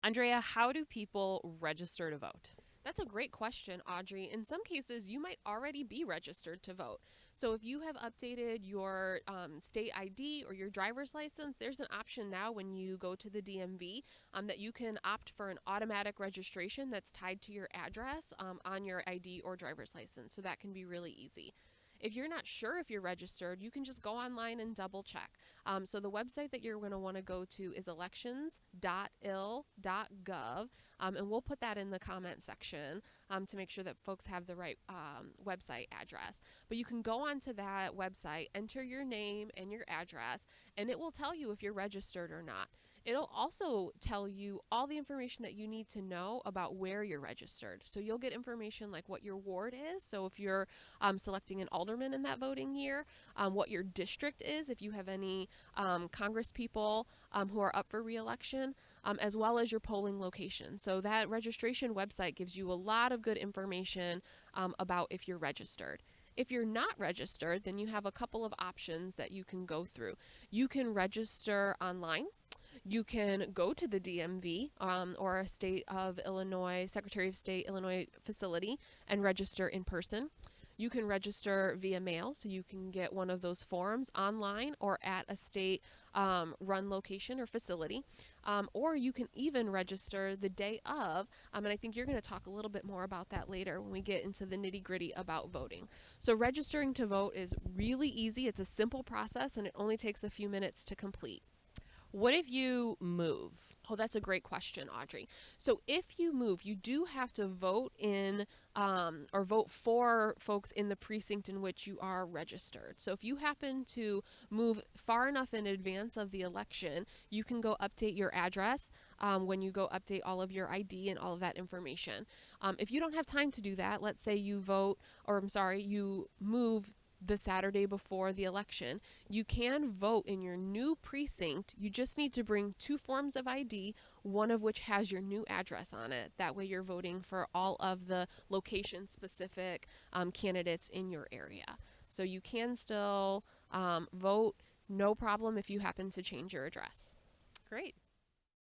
Andrea, how do people register to vote? That's a great question, Audrey. In some cases, you might already be registered to vote. So if you have updated your state ID or your driver's license, there's an option now when you go to the DMV that you can opt for an automatic registration that's tied to your address on your ID or driver's license. So that can be really easy. If you're not sure if you're registered, you can just go online and double check. So the website that you're going to want to go to is elections.il.gov, and we'll put that in the comment section to make sure that folks have the right website address. But you can go onto that website, enter your name and your address, and it will tell you if you're registered or not. It'll also tell you all the information that you need to know about where you're registered. So you'll get information like what your ward is. So if you're selecting an alderman in that voting year, what your district is, if you have any Congress people who are up for re-election, as well as your polling location. So that registration website gives you a lot of good information about if you're registered. If you're not registered, then you have a couple of options that you can go through. You can register online. You can go to the DMV or a state of Illinois, Secretary of State, Illinois facility and register in person. You can register via mail, so you can get one of those forms online or at a state run location or facility. Or you can even register the day of, and I think you're going to talk a little bit more about that later when we get into the nitty gritty about voting. So registering to vote is really easy. It's a simple process and it only takes a few minutes to complete. What if you move? Oh, that's a great question, Audrey. So if you move, you do have to vote in or vote for folks in the precinct in which you are registered. So if you happen to move far enough in advance of the election, you can go update your address when you go update all of your ID and all of that information. If you don't have time to do that, let's say you you move the Saturday before the election, you can vote in your new precinct. You just need to bring 2 forms of ID, one of which has your new address on it. That way you're voting for all of the location specific candidates in your area. So you can still vote, no problem if you happen to change your address. Great.